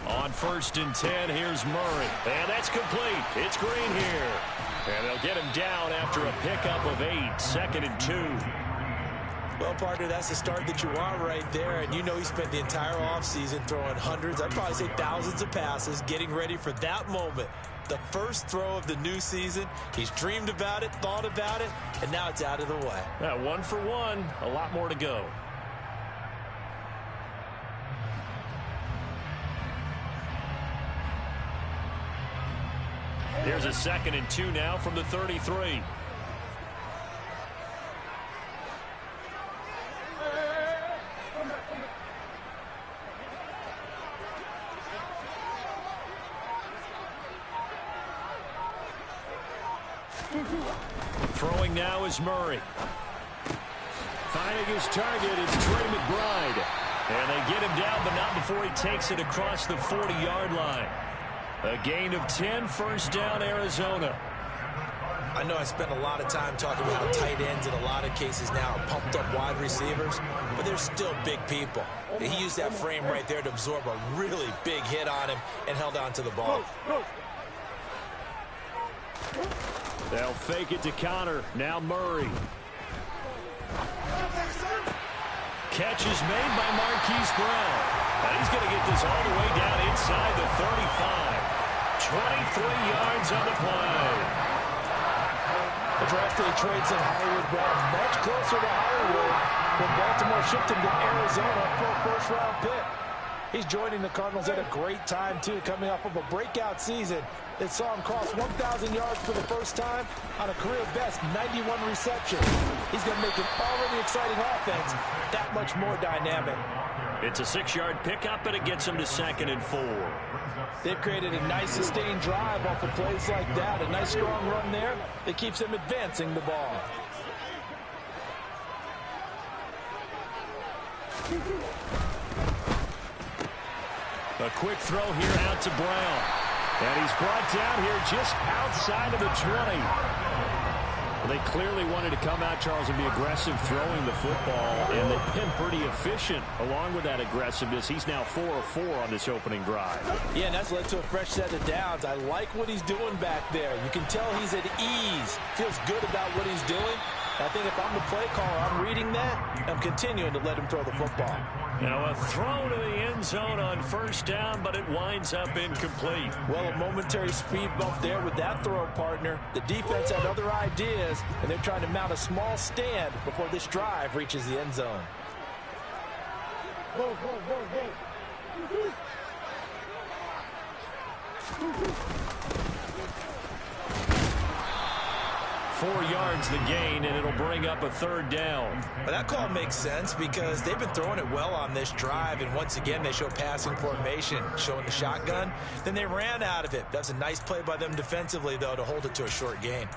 On 1st and 10, here's Murray. And that's complete. It's Green here. And they'll get him down after a pickup of 8. 2nd and 2. Well, partner, that's the start that you want right there. And you know he spent the entire offseason throwing hundreds, I'd probably say thousands of passes, getting ready for that moment. The first throw of the new season. He's dreamed about it, thought about it, and now it's out of the way. 1 for 1. A lot more to go. Here's a 2nd and 2 now from the 33. Throwing now is Murray. Finding his target, it's Trey McBride. And they get him down, but not before he takes it across the 40-yard line. A gain of 10, 1st down, Arizona. I know I spent a lot of time talking about how tight ends in a lot of cases now are pumped up wide receivers, but they're still big people. And he used that frame right there to absorb a really big hit on him and held on to the ball. They'll fake it to Connor. Now Murray. Catch is made by Marquise Brown. And he's going to get this all the way down inside the 35. 23 yards on the play. The draft day trades in Hollywood Brown much closer to Hollywood when Baltimore shipped him to Arizona for a first-round pick. He's joining the Cardinals at a great time, too, coming off of a breakout season that saw him cross 1,000 yards for the first time on a career-best 91 receptions. He's going to make an already exciting offense that much more dynamic. It's a 6-yard pickup, and it gets him to 2nd and 4. They've created a nice sustained drive off of plays like that. A nice strong run there that keeps them advancing the ball. A quick throw here out to Brown. And he's brought down here just outside of the 20. They clearly wanted to come out, Charles, and be aggressive throwing the football, and they've been pretty efficient along with that aggressiveness. He's now 4 of 4 on this opening drive. Yeah, and that's led to a fresh set of downs. I like what he's doing back there. You can tell he's at ease, feels good about what he's doing. I think if I'm the play caller, I'm reading that, I'm continuing to let him throw the football. Now a throw to the end zone on 1st down, but it winds up incomplete. Well, a momentary speed bump there with that throw, partner. The defense had other ideas, and they're trying to mount a small stand before this drive reaches the end zone. Go, go, go, go. 4 yards the gain, and it'll bring up a 3rd down. But that call makes sense because they've been throwing it well on this drive, and once again they show passing formation, showing the shotgun. Then they ran out of it. That's a nice play by them defensively, though, to hold it to a short gain.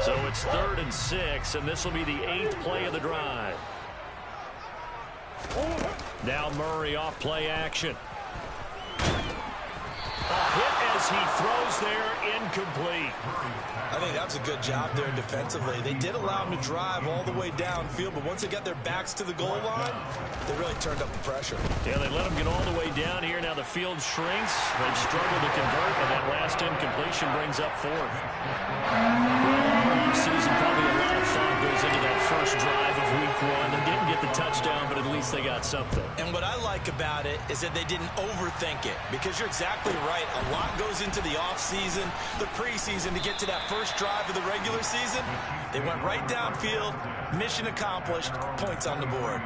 So it's 3rd and 6, and this will be the 8th play of the drive. Now Murray off play action. A hit as he throws there, incomplete. I think that was a good job there defensively. They did allow him to drive all the way downfield, but once they got their backs to the goal line, they really turned up the pressure. Yeah, they let him get all the way down here. Now the field shrinks. They've struggled to convert, and that last incompletion brings up 4th. Season, probably a lot of thought goes into that first drive of week 1. They didn't get the touchdown, but at least they got something. And what I like about it is that they didn't overthink it, because you're exactly right. A lot goes into the offseason, the preseason to get to that first drive of the regular season. They went right downfield, mission accomplished, points on the board.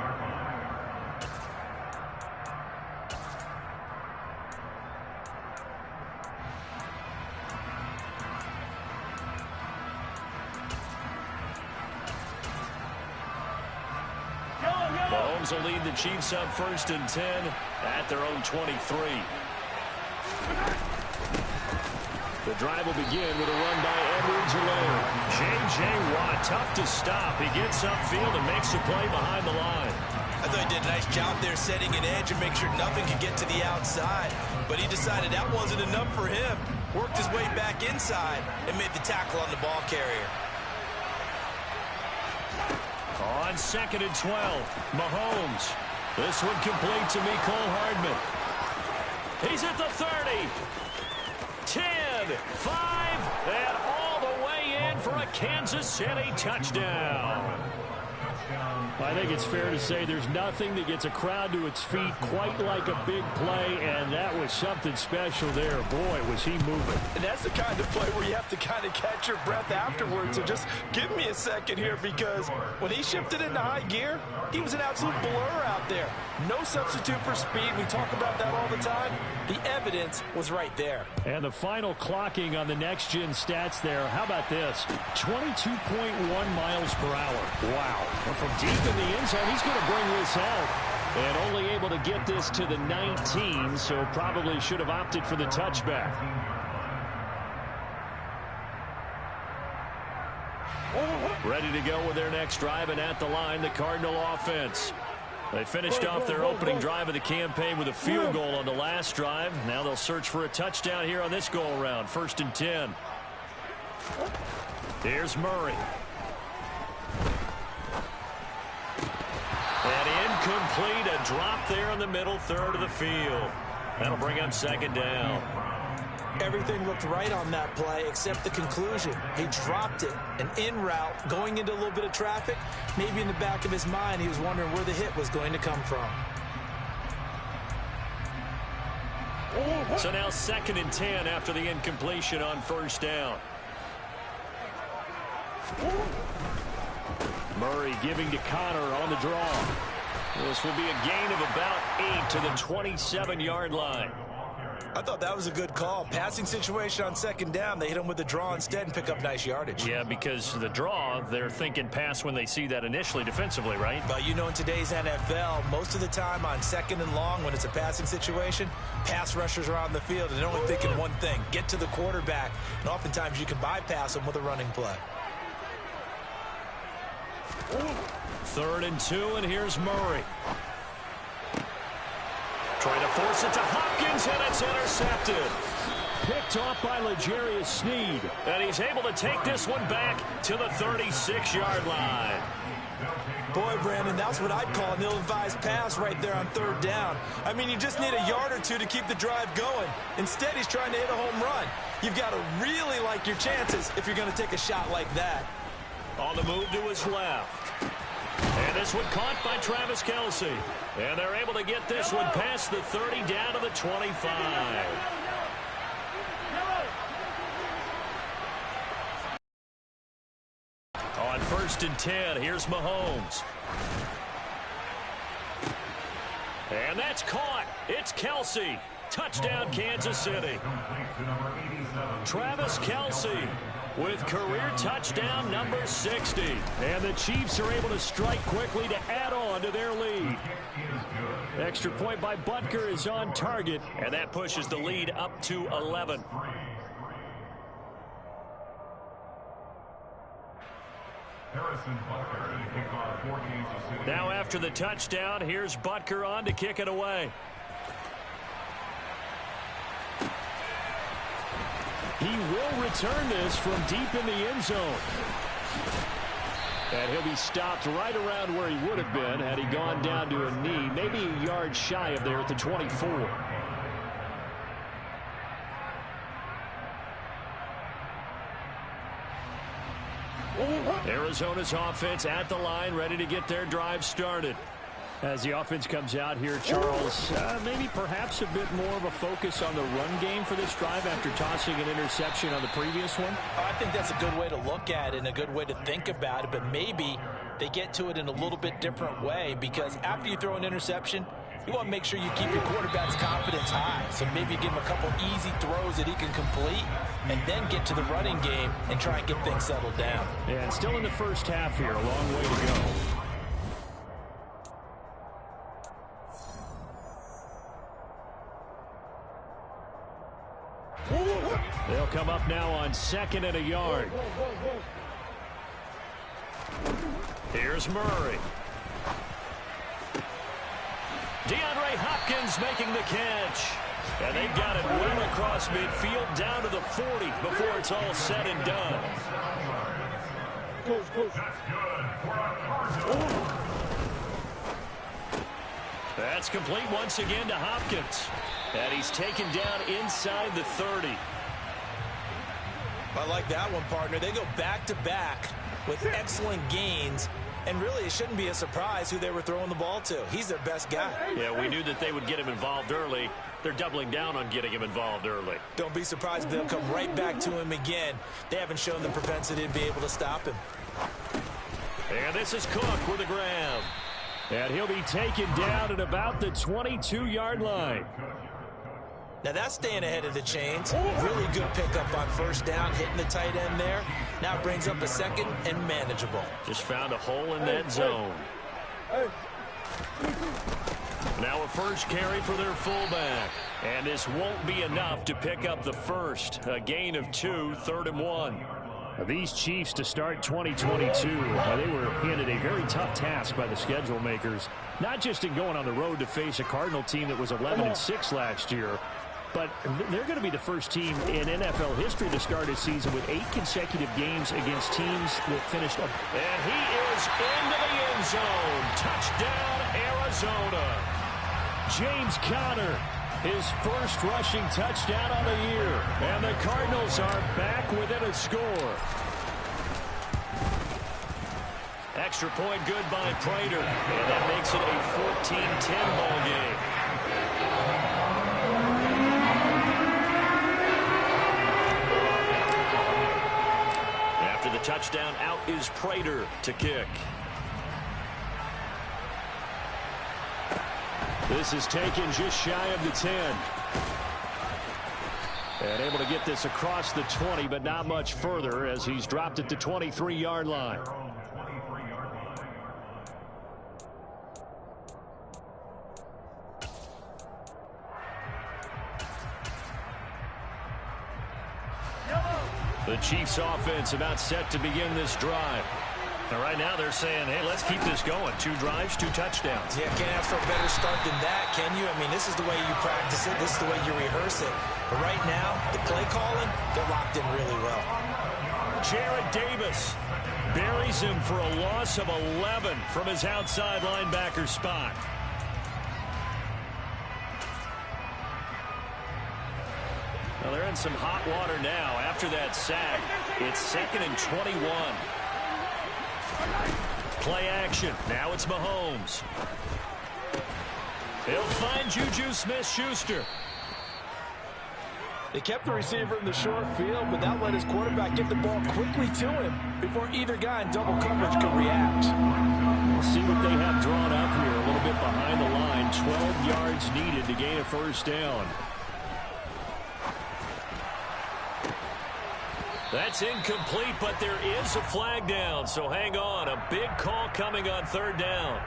Mahomes will lead the Chiefs up 1st and 10 at their own 23. The drive will begin with a run by Edwards-Helaire. J.J. Watt, tough to stop. He gets upfield and makes a play behind the line. I thought he did a nice job there setting an edge and make sure nothing could get to the outside. But he decided that wasn't enough for him. Worked his way back inside and made the tackle on the ball carrier. On On 2nd and 12, Mahomes. This one complete to Mecole Hardman. He's at the 30. 10, 5, and all the way in for a Kansas City touchdown. I think it's fair to say there's nothing that gets a crowd to its feet quite like a big play, and that was something special there. Boy, was he moving. And that's the kind of play where you have to kind of catch your breath afterwards. So just give me a second here, because when he shifted into high gear, he was an absolute blur out there. No substitute for speed. We talk about that all the time. The evidence was right there. And the final clocking on the next-gen stats there. How about this? 22.1 miles per hour. Wow. And from deep in the end zone, he's going to bring this out. And only able to get this to the 19, so probably should have opted for the touchback. Ready to go with their next drive, and at the line, the Cardinal offense. They finished off their opening drive of the campaign with a field goal on the last drive. Now they'll search for a touchdown here on this go-around. 1st and 10. Here's Murray. And incomplete, a drop there in the middle third of the field. That'll bring up 2nd down. Everything looked right on that play except the conclusion. He dropped it, an in route, going into a little bit of traffic. Maybe in the back of his mind, he was wondering where the hit was going to come from. So now 2nd and 10 after the incompletion on 1st down. Murray giving to Connor on the draw. This will be a gain of about 8 to the 27-yard line. I thought that was a good call. Passing situation on 2nd down. They hit him with the draw instead and pick up nice yardage. Yeah, because the draw, they're thinking pass when they see that initially defensively, right? But you know, in today's NFL, most of the time on 2nd and long, when it's a passing situation, pass rushers are on the field and they're only thinking one thing: get to the quarterback. And oftentimes you can bypass them with a running play. 3rd and 2, and here's Murray. Trying to force it to Hopkins, and it's intercepted. Picked off by L'Jarius Sneed. And he's able to take this one back to the 36-yard line. Boy, Brandon, that's what I'd call an ill-advised pass right there on 3rd down. I mean, you just need a yard or two to keep the drive going. Instead, he's trying to hit a home run. You've got to really like your chances if you're going to take a shot like that. On the move to his left. And this one caught by Travis Kelce. And they're able to get this one past the 30 down to the 25. On 1st and 10, here's Mahomes. And that's caught. It's Kelce. Touchdown, Kansas City. Travis Kelce with career touchdown number 60. And the Chiefs are able to strike quickly to add on to their lead. Extra point by Butker is on target, and that pushes the lead up to 11. Now after the touchdown, here's Butker on to kick it away. He will return this from deep in the end zone. And he'll be stopped right around where he would have been had he gone down to a knee, maybe a yard shy of there at the 24. Arizona's offense at the line, ready to get their drive started. As the offense comes out here, Charles, maybe perhaps a bit more of a focus on the run game for this drive after tossing an interception on the previous one? I think that's a good way to look at it and a good way to think about it, but maybe they get to it in a little bit different way, because after you throw an interception, you want to make sure you keep your quarterback's confidence high. So maybe give him a couple easy throws that he can complete and then get to the running game and try and get things settled down. Yeah, and still in the first half here, a long way to go. They'll come up now on 2nd and a yard. Here's Murray. DeAndre Hopkins making the catch. And they've got it well across midfield down to the 40 before it's all said and done. That's complete once again to Hopkins. And he's taken down inside the 30. I like that one, partner. They go back-to-back with excellent gains. And really, it shouldn't be a surprise who they were throwing the ball to. He's their best guy. Yeah, we knew that they would get him involved early. They're doubling down on getting him involved early. Don't be surprised if they'll come right back to him again. They haven't shown the propensity to be able to stop him. And this is Cook with a grab. And he'll be taken down at about the 22-yard line. Now that's staying ahead of the chains. Really good pickup on first down, hitting the tight end there. Now it brings up a second and manageable. Just found a hole in that zone. Now a first carry for their fullback. And this won't be enough to pick up the first. A gain of 2, 3rd and 1. These Chiefs to start 2022, they were handed a very tough task by the schedule makers. Not just in going on the road to face a Cardinal team that was 11-6 last year, but they're going to be the first team in NFL history to start a season with 8 consecutive games against teams that finished up. And he is into the end zone. Touchdown, Arizona. James Conner, his first rushing touchdown on the year. And the Cardinals are back within a score. Extra point good by Prater. And that makes it a 14-10 ball game. After the touchdown, out is Prater to kick. This is taken just shy of the 10. And able to get this across the 20, but not much further as he's dropped it to 23-yard line. The Chiefs offense about set to begin this drive. And right now they're saying, hey, let's keep this going. 2 drives, 2 touchdowns. Yeah, can't ask for a better start than that, can you? I mean, this is the way you practice it. This is the way you rehearse it. But right now, the play calling, they're locked in really well. Jarrad Davis buries him for a loss of 11 from his outside linebacker spot. Well, they're in some hot water now. After that sack, it's 2nd and 21. Play action. Now it's Mahomes. He'll find Juju Smith-Schuster. They kept the receiver in the short field, but that let his quarterback get the ball quickly to him before either guy in double coverage could react. We'll see what they have drawn up here. A little bit behind the line. 12 yards needed to gain a first down. That's incomplete, but there is a flag down, so hang on. A big call coming on 3rd down.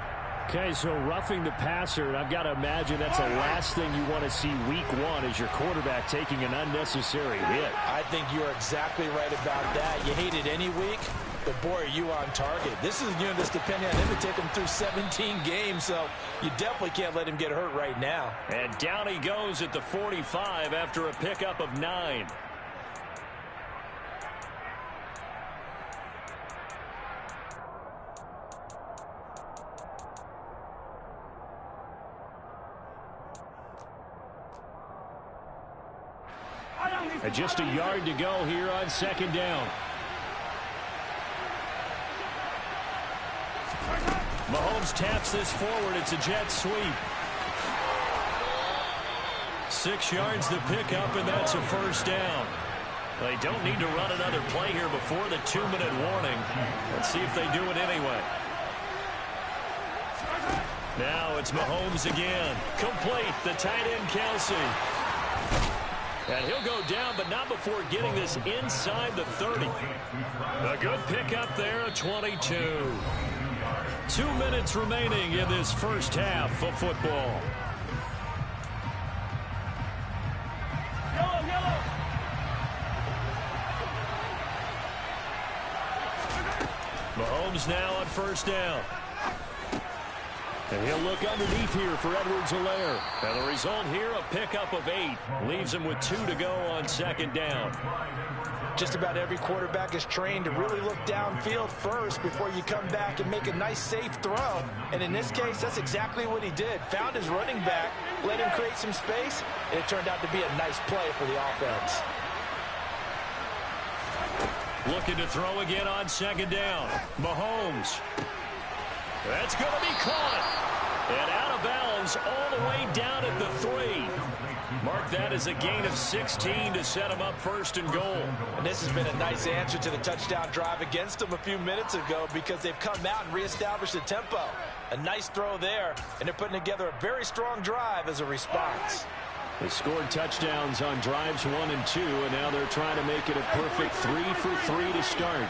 Okay, so roughing the passer, and I've got to imagine that's the last thing you want to see week 1 is your quarterback taking an unnecessary hit. I think you're exactly right about that. You hate it any week, but boy, are you on target. This is a unit that's depending on him to take him through 17 games, so you definitely can't let him get hurt right now. And down he goes at the 45 after a pickup of 9. And just a yard to go here on 2nd down. Mahomes taps this forward. It's a jet sweep. 6 yards to pick up, and that's a first down. They don't need to run another play here before the 2-minute warning. Let's see if they do it anyway. Now it's Mahomes again. Complete. The tight end, Kelce. And he'll go down, but not before getting this inside the 30. A good pickup there, a 22. 2 minutes remaining in this first half of football. Mahomes now on first down. And he'll look underneath here for Edwards-Helaire. And the result here, a pickup of 8. Leaves him with 2 to go on 2nd down. Just about every quarterback is trained to really look downfield first before you come back and make a nice, safe throw. And in this case, that's exactly what he did. Found his running back, let him create some space, and it turned out to be a nice play for the offense. Looking to throw again on second down. Mahomes. That's going to be caught. And out of bounds all the way down at the 3. Mark that as a gain of 16 to set him up first and goal. And this has been a nice answer to the touchdown drive against them a few minutes ago because they've come out and reestablished the tempo. A nice throw there, and they're putting together a very strong drive as a response. They scored touchdowns on drives 1 and 2, and now they're trying to make it a perfect 3 for 3 to start.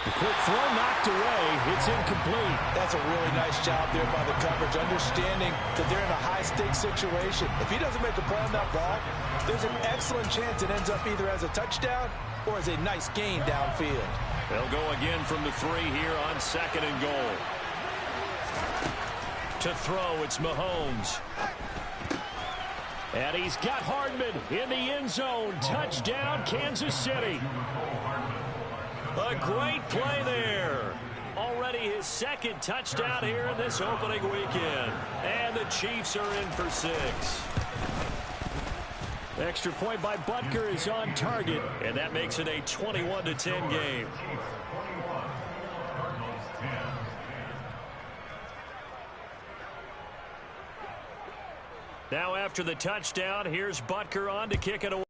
The quick throw knocked away. It's incomplete. That's a really nice job there by the coverage, understanding that they're in a high-stakes situation. If he doesn't make a play on that ball, there's an excellent chance it ends up either as a touchdown or as a nice gain downfield. They'll go again from the 3 here on second and goal. To throw, it's Mahomes. And he's got Hardman in the end zone. Touchdown, Kansas City. A great play there. Already his second touchdown here in this opening weekend. And the Chiefs are in for 6. Extra point by Butker is on target, and that makes it a 21-10 game. Now after the touchdown, here's Butker on to kick it away.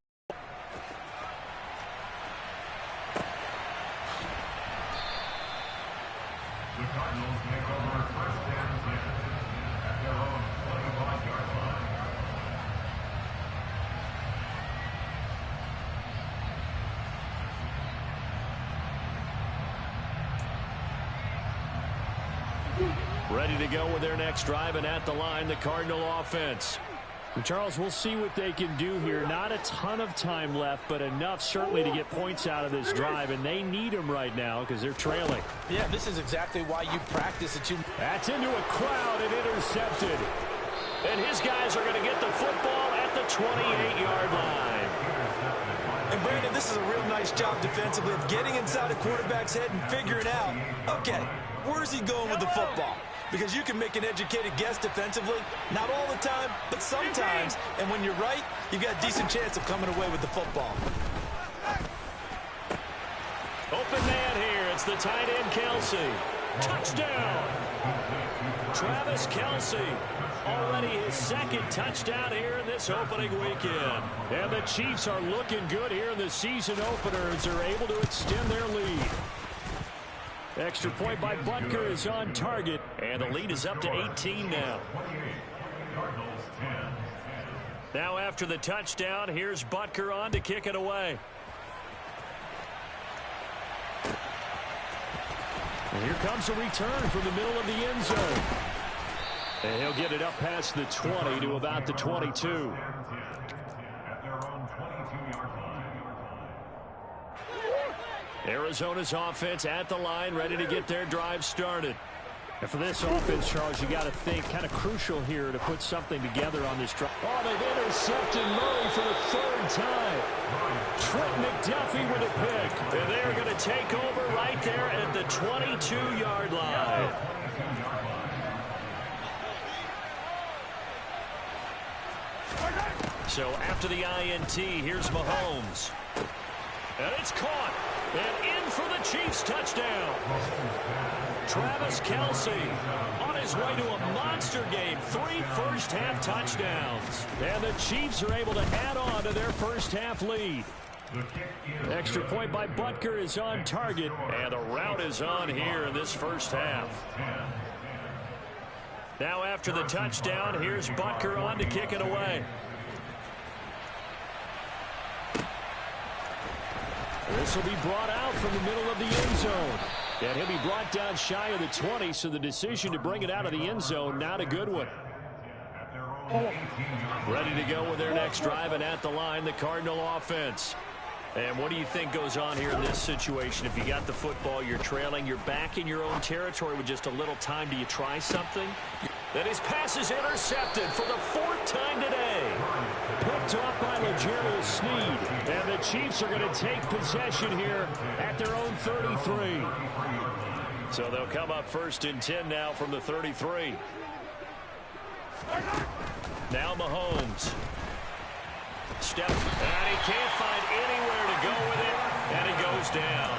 The Cardinals take over first and 10 at their own 25-yard line. Ready to go with their next drive, and at the line, the Cardinal offense. And Charles, we'll see what they can do here. Not a ton of time left, but enough certainly to get points out of this drive, and they need them right now because they're trailing. Yeah, this is exactly why you practice it. That's into a crowd and intercepted. And his guys are going to get the football at the 28-yard line. And Brandon, this is a real nice job defensively of getting inside a quarterback's head and figuring out, okay, where's he going with the football? Because you can make an educated guess defensively, not all the time, but sometimes. And when you're right, you've got a decent chance of coming away with the football. Open man here. It's the tight end, Kelce. Touchdown. Travis Kelce. Already his second touchdown here in this opening weekend. And the Chiefs are looking good here in the season opener as they're able to extend their lead. Extra point by Butker is on target, and the lead is up to 18 now. Now after the touchdown, here's Butker on to kick it away. And here comes a return from the middle of the end zone. And he'll get it up past the 20 to about the 22. Arizona's offense at the line, ready to get their drive started. And for this offense, Charles, you got to think kind of crucial here to put something together on this drive. Oh, they've intercepted Murray for the 3rd time. Trent McDuffie with a pick. And they're going to take over right there at the 22-yard line. So after the INT, here's Mahomes. And it's caught. And in for the Chiefs touchdown. Travis Kelce on his way to a monster game. 3 first-half touchdowns. And the Chiefs are able to add on to their first-half lead. Extra point by Butker is on target. And the route is on here in this first half. Now after the touchdown, here's Butker on to kick it away. This will be brought out from the middle of the end zone. And he'll be brought down shy of the 20, so the decision to bring it out of the end zone, not a good one. Ready to go with their next drive, and at the line, the Cardinal offense. And what do you think goes on here in this situation? If you got the football, you're trailing, you're back in your own territory with just a little time. Do you try something? Then his pass is intercepted for the 4th time today. Picked up by L'Jarius Sneed. And the Chiefs are going to take possession here at their own 33. So they'll come up 1st and 10 now from the 33. Now Mahomes. Step, and he can't find anywhere to go with it, and he goes down.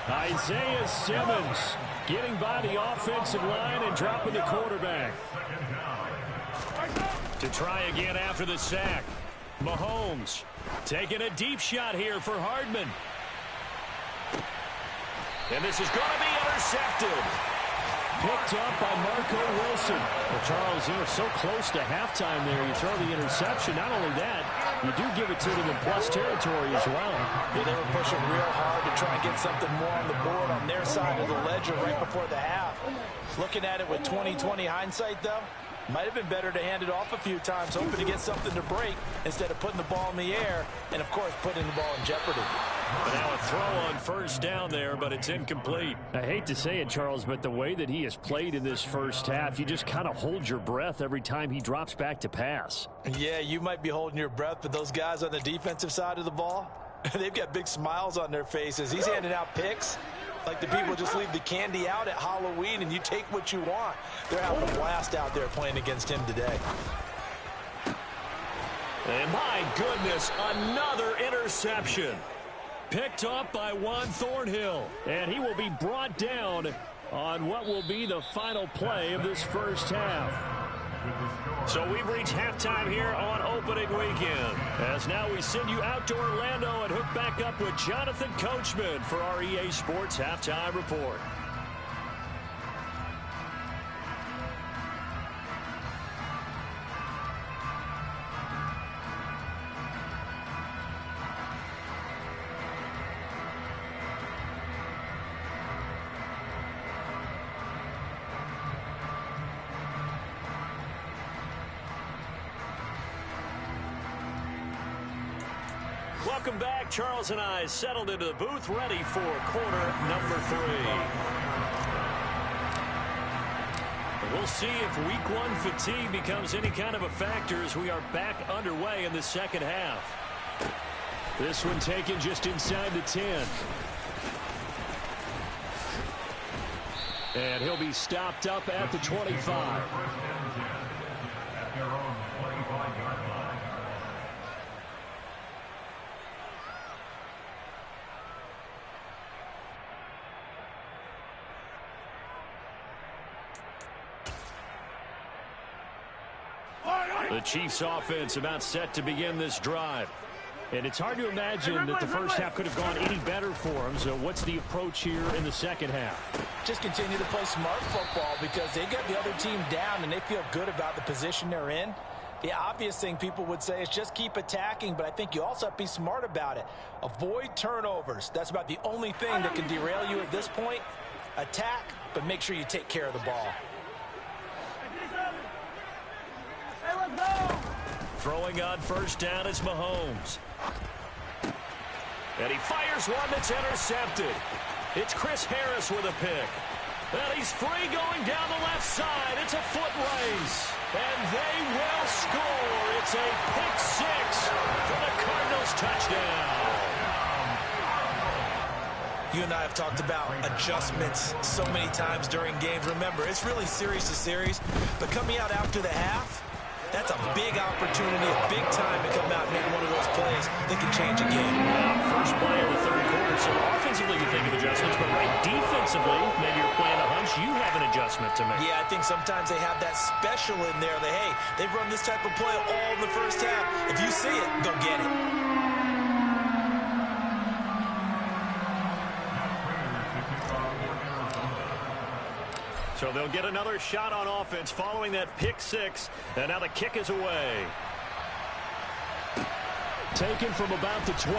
Isaiah Simmons getting by the offensive line and dropping the quarterback. To try again after the sack. Mahomes taking a deep shot here for Hardman. And this is going to be intercepted. Picked up by Marco Wilson. Well, Charles, you know, so close to halftime there. You throw the interception. Not only that, you do give it to them in plus territory as well. Yeah, they were pushing real hard to try and get something more on the board on their side of the ledger right before the half. Looking at it with 20/20 hindsight, though, might have been better to hand it off a few times, hoping to get something to break instead of putting the ball in the air and, of course, putting the ball in jeopardy. But now a throw on 1st down there, but it's incomplete. I hate to say it, Charles, but the way that he has played in this first half, you just kind of hold your breath every time he drops back to pass. Yeah, you might be holding your breath, but those guys on the defensive side of the ball, they've got big smiles on their faces. He's handing out picks like the people just leave the candy out at Halloween and you take what you want. They're having a blast out there playing against him today. And my goodness, another interception. Picked up by Juan Thornhill. And he will be brought down on what will be the final play of this first half. So we've reached halftime here on opening weekend. As now we send you out to Orlando and hook back up with Jonathan Coachman for our EA Sports Halftime Report. Welcome back. Charles and I settled into the booth, ready for quarter number 3. We'll see if week 1 fatigue becomes any kind of a factor as we are back underway in the second half. This one taken just inside the 10. And he'll be stopped up at the 25. The Chiefs offense about set to begin this drive. And it's hard to imagine that the first half could have gone any better for them. So what's the approach here in the second half? Just continue to play smart football because they got the other team down and they feel good about the position they're in. The obvious thing people would say is just keep attacking, but I think you also have to be smart about it. Avoid turnovers. That's about the only thing that can derail you at this point. Attack, but make sure you take care of the ball. Throwing on 1st down is Mahomes. And he fires one that's intercepted. It's Chris Harris with a pick. And he's free going down the left side. It's a foot race. And they will score. It's a pick 6 for the Cardinals touchdown. You and I have talked about adjustments so many times during games. Remember, it's really series to series. But coming out after the half, that's a big opportunity, a big time to come out and make one of those plays that can change a game. First play of the third quarter. So offensively you think of adjustments, but right defensively, maybe you're playing a hunch. You have an adjustment to make. Yeah, I think sometimes they have that special in there that, hey, they've run this type of play all in the first half. If you see it, go get it. So they'll get another shot on offense following that pick 6. And now the kick is away. Taken from about the 12.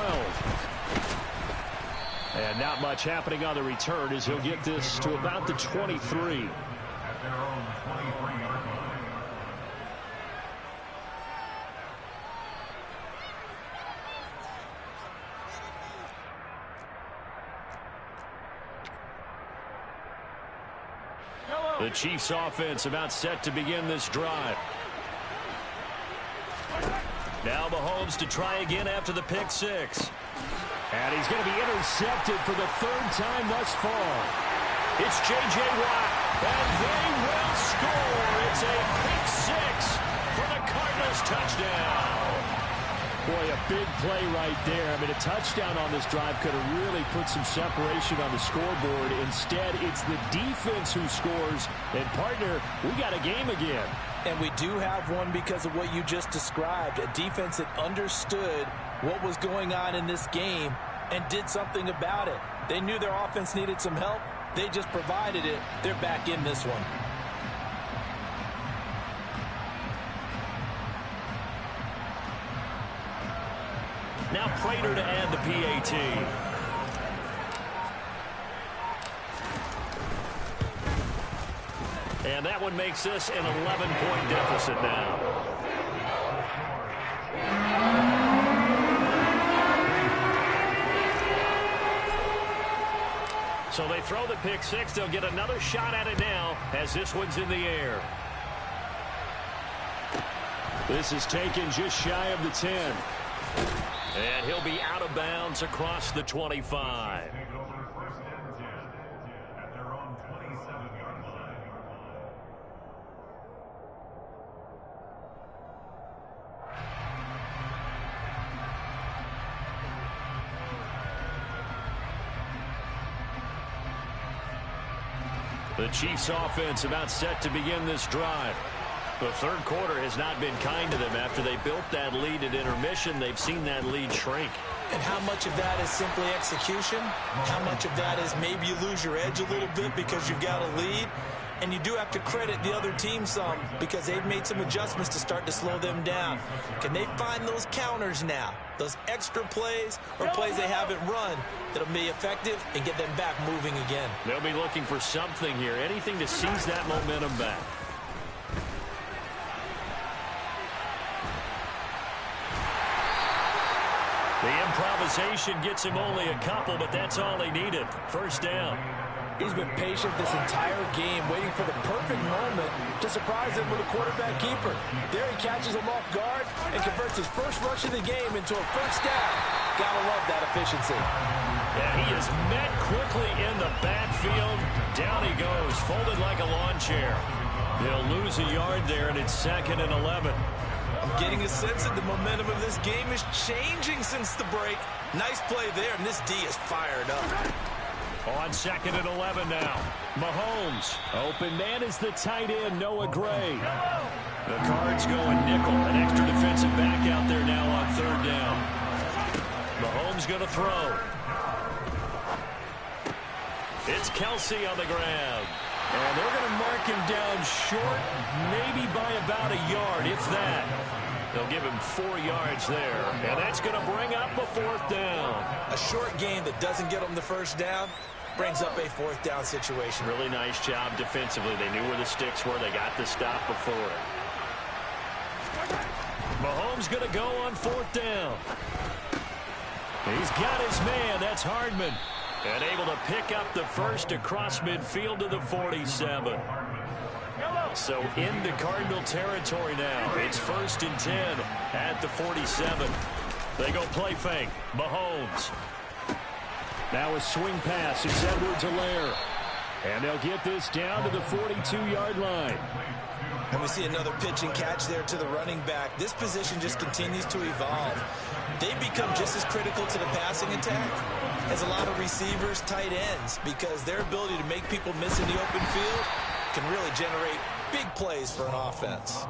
And not much happening on the return as he'll get this to about the 23. The Chiefs offense about set to begin this drive. Now Mahomes to try again after the pick six. And he's going to be intercepted for the third time thus far. It's J.J. Watt, and they will score. It's a pick six for the Cardinals touchdown. Boy, a big play right there. I mean, a touchdown on this drive could have really put some separation on the scoreboard. Instead, it's the defense who scores. And, partner, we got a game again. And we do have one because of what you just described. A defense that understood what was going on in this game and did something about it. They knew their offense needed some help. They just provided it. They're back in this one. Now Prater to add the PAT. And that one makes this an 11-point deficit now. So they throw the pick six. They'll get another shot at it now as this one's in the air. This is taken just shy of the 10. And he'll be out of bounds across the 25. The Chiefs offense about set to begin this drive. The third quarter has not been kind to them. After they built that lead at intermission, they've seen that lead shrink. And how much of that is simply execution? How much of that is maybe you lose your edge a little bit because you've got a lead? And you do have to credit the other team some because they've made some adjustments to start to slow them down. Can they find those counters now? Those extra plays or plays they haven't run that'll be effective and get them back moving again. They'll be looking for something here. Anything to seize that momentum back. The improvisation gets him only a couple, but that's all he needed. First down. He's been patient this entire game, waiting for the perfect moment to surprise him with a quarterback keeper. There he catches him off guard and converts his first rush of the game into a first down. Gotta love that efficiency. And he is met quickly in the backfield. Down he goes, folded like a lawn chair. They'll lose a yard there, and it's 2nd and 11. I'm getting a sense that the momentum of this game is changing since the break. Nice play there, and this D is fired up. On 2nd and 11 now. Mahomes. Open man is the tight end, Noah Gray. The Cards going nickel. An extra defensive back out there now on 3rd down. Mahomes going to throw. It's Kelsey on the ground. And they're going to mark him down short, maybe by about a yard, if that. They'll give him 4 yards there. And that's going to bring up a 4th down. A short gain that doesn't get them the first down brings up a 4th down situation. Really nice job defensively. They knew where the sticks were. They got the stop before it. Mahomes going to go on 4th down. He's got his man. That's Hardman. And able to pick up the first across midfield to the 47. So into Cardinal territory now. It's 1st and 10 at the 47. They go play fake. Mahomes. Now a swing pass. It's Edwards-Helaire. And they'll get this down to the 42-yard line. And we see another pitch and catch there to the running back. This position just continues to evolve. They become just as critical to the passing attack as a lot of receivers, tight ends, because their ability to make people miss in the open field can really generate big plays for an offense.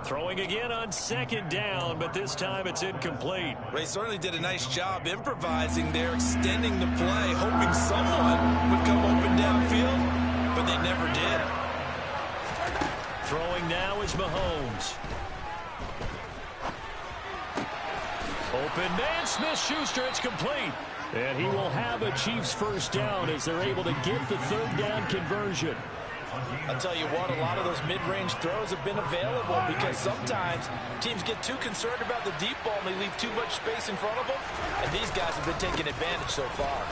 Throwing again on 2nd down, but this time it's incomplete. Ray certainly did a nice job improvising there, extending the play, hoping someone would come open downfield, but they never did. Throwing now is Mahomes. Open man, Smith-Schuster, it's complete. And he will have a Chiefs first down as they're able to get the 3rd down conversion. I'll tell you what, a lot of those mid-range throws have been available because sometimes teams get too concerned about the deep ball and they leave too much space in front of them. And these guys have been taking advantage so far.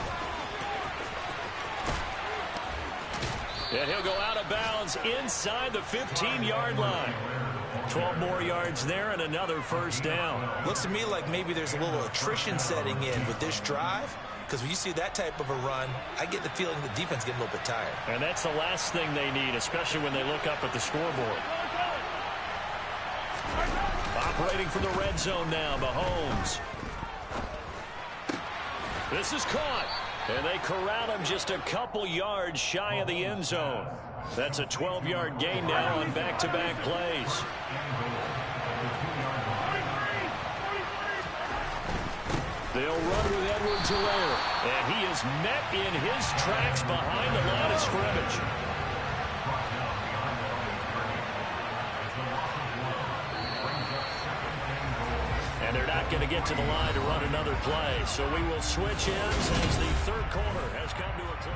And he'll go out of bounds inside the 15-yard line. 12 more yards there and another first down. Looks to me like maybe there's a little attrition setting in with this drive, because when you see that type of a run, I get the feeling the defense getting a little bit tired. And that's the last thing they need, especially when they look up at the scoreboard. Operating from the red zone now, Mahomes. This is caught. And they corral him just a couple yards shy of the end zone. That's a 12-yard gain now on back-to-back plays. They'll run with Edwards-Helaire. And he is met in his tracks behind the line of scrimmage. And they're not going to get to the line to run another play. So we will switch ends as the third quarter has come to a close.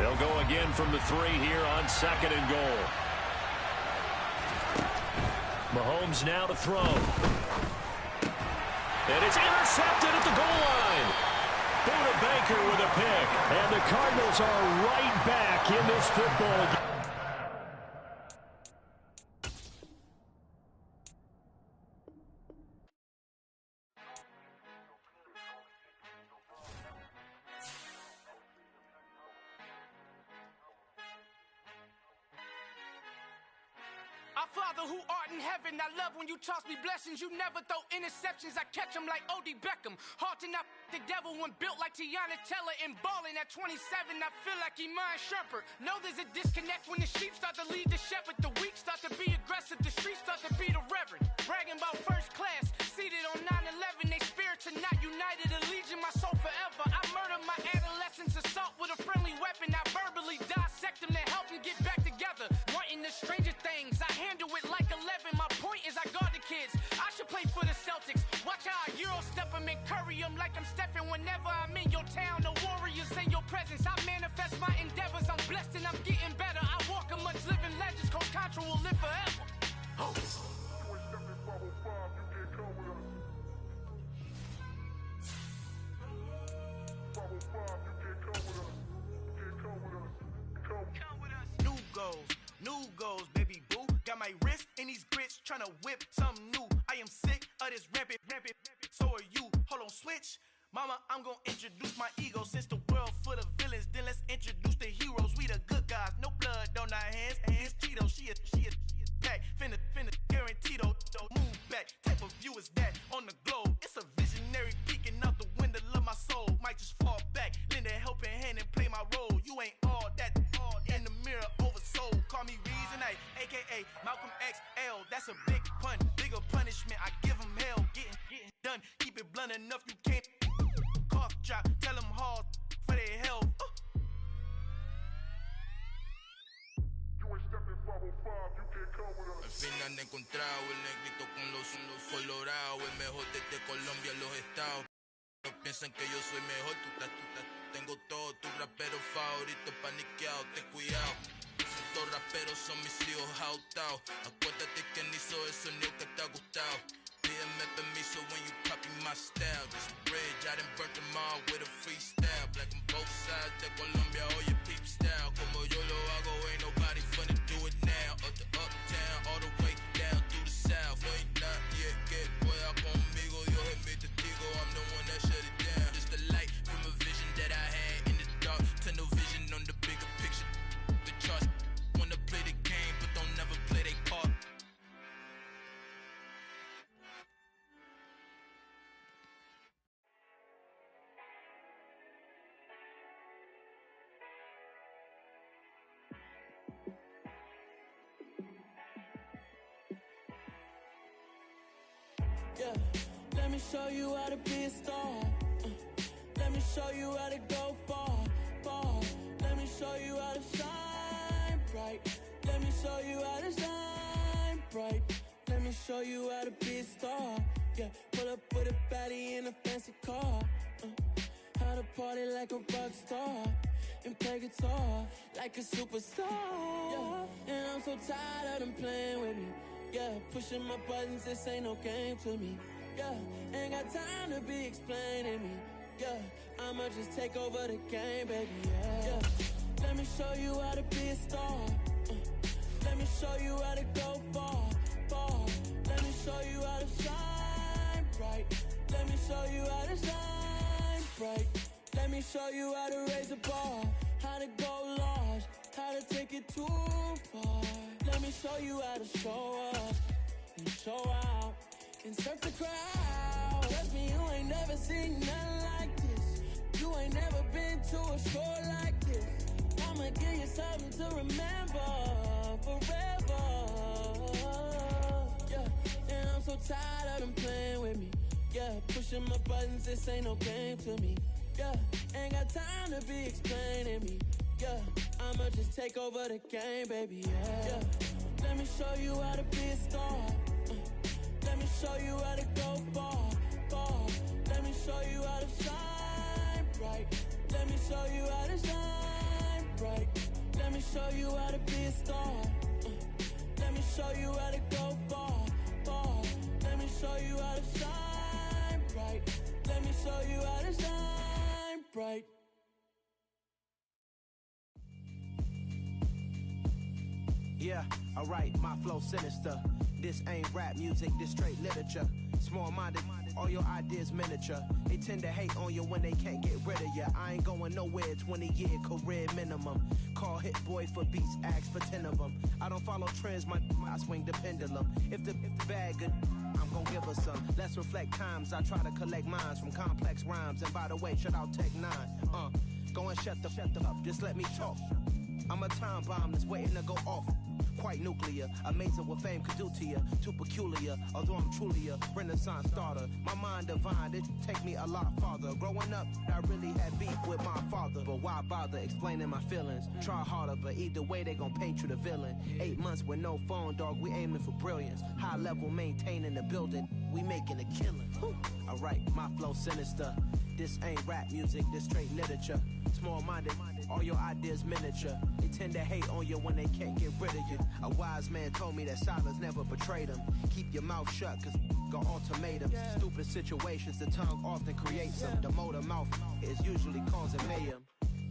They'll go again from the 3 here on 2nd and goal. Mahomes now to throw. And it's intercepted at the goal line. Buda Baker with a pick. And the Cardinals are right back in this football game. Our Father who art in heaven, I love when you toss me blessings. You never throw interceptions, I catch them like O.D. Beckham. Hard to not the devil when built like Tiana Teller and balling at 27. I feel like Iman Shumpert. Know there's a disconnect when the sheep start to lead the shepherd. The weak start to be aggressive, the streets start to be the reverend. Bragging about first class, seated on 9/11. They spirits are not united, allegiant my soul forever. I murder my adolescence, assault with a friendly weapon. I verbally dissect them to help them get back together. Wanting the stranger things, I handle it like 11. My point is I guard the kids. I should play for the Celtics. Watch how I Euro step them and curry them like I'm stepping whenever I'm in your town. The Warriors in your presence. I manifest my endeavors. I'm blessed and I'm getting better. I walk amongst living legends. Coach Contra will live forever. Oh. New goals, baby boo. Got my wrist in these grits, tryna whip something new. I am sick of this rampant. So are you. Hold on, switch. Mama, I'm gonna introduce my ego. Since the world full of villains, then let's introduce the heroes. We the good guys, no blood on our hands. Hands Tito, she a back. Finna, guaranteed though. Move back. Type of view is that on the globe. It's a visionary peeking out the window of my soul. Might just fall back, lend a helping hand and play my role. You ain't all that in the mirror oversold. Call me Reasonite, aka Malcolm XL. That's a big pun, bigger punishment. I give him hell, getting done. Keep it blunt enough, you can't cough drop. Tell them hard for their health. Al fin han encontrado el negrito con los colorados, el mejor desde Colombia, los estados. No piensan que yo soy mejor, tengo todo, tu rapero favorito paniqueado, ten cuidado. Estos raperos son mis hijos jautados. Acuérdate que ni hizo el sonido que te ha gustado. Pídeme permiso when you copy my style. This bridge, I done burnt them all with a freestyle. Black on both sides de Colombia, oye peep style. Como yo lo hago, ain't nobody finna do it now. Up to uptown, all the way down through the south. No ain't not yet, que pueda conmigo. Dios es mi testigo, I'm the one that shut it down. Just the light from a vision that I had in the dark. Tunnel vision on the bigger picture. The charts wanna play the game, but don't never play their part. Yeah, let me show you how to be a star. Let me show you how to go far. Let me show you how to shine bright. Let me show you how to shine bright. Let me show you how to be a star. Yeah, pull up with a baddie in a fancy car. How to party like a rock star and play guitar like a superstar. Yeah, and I'm so tired of them playing with me. Yeah, pushing my buttons, this ain't no game to me. Yeah, ain't got time to be explaining me. Yeah, I'ma just take over the game, baby. Yeah, Let me show you how to be a star. Let me show you how to go far, far. Let me show you how to shine bright. Let me show you how to shine bright. Let me show you how to raise a bar, how to go large, how to take it too far. Let me show you how to show up and show out and surf the crowd. Trust me, you ain't never seen nothing like this. You ain't never been to a show like this. I'ma give you something to remember forever. Yeah, and I'm so tired of them playing with me. Yeah, pushing my buttons, this ain't no game to me. Yeah, ain't got time to be explaining me. Yeah, I'ma just take over the game, baby. Yeah, let me show you how to be a star. Let me show you how to go far, far. Let me show you how to shine bright. Let me show you how to shine bright. Let me show you how to be a star. Let me show you how to go far, far. Let me show you how to shine bright. Let me show you how to shine bright. Yeah, alright, my flow sinister. This ain't rap music, this straight literature. Small-minded, all your ideas miniature. They tend to hate on you when they can't get rid of you. I ain't going nowhere, 20-year career minimum. Call Hit Boy for beats, ask for 10 of them. I don't follow trends, I swing the pendulum. If the bag good, I'm gon' give her some. Let's reflect times, I try to collect minds from complex rhymes. And by the way, shout out Tech 9. Go and shut the up, just let me talk. I'm a time bomb that's waiting to go off. Quite nuclear, amazing what fame could do to you. Too peculiar, although I'm truly a renaissance starter. My mind divine, it take me a lot farther. Growing up, I really had beef with my father. But why bother explaining my feelings? Try harder, but either way they gon' paint you the villain. 8 months with no phone, dog, we aiming for brilliance. High level maintaining the building, we making a killing. Alright, my flow sinister. This ain't rap music, this straight literature. Small-minded, all your ideas miniature. They tend to hate on you when they can't get rid of you. A wise man told me that silence never betrayed him. Keep your mouth shut, cause got ultimatums. Stupid situations, the tongue often creates them. The motor mouth is usually causing mayhem.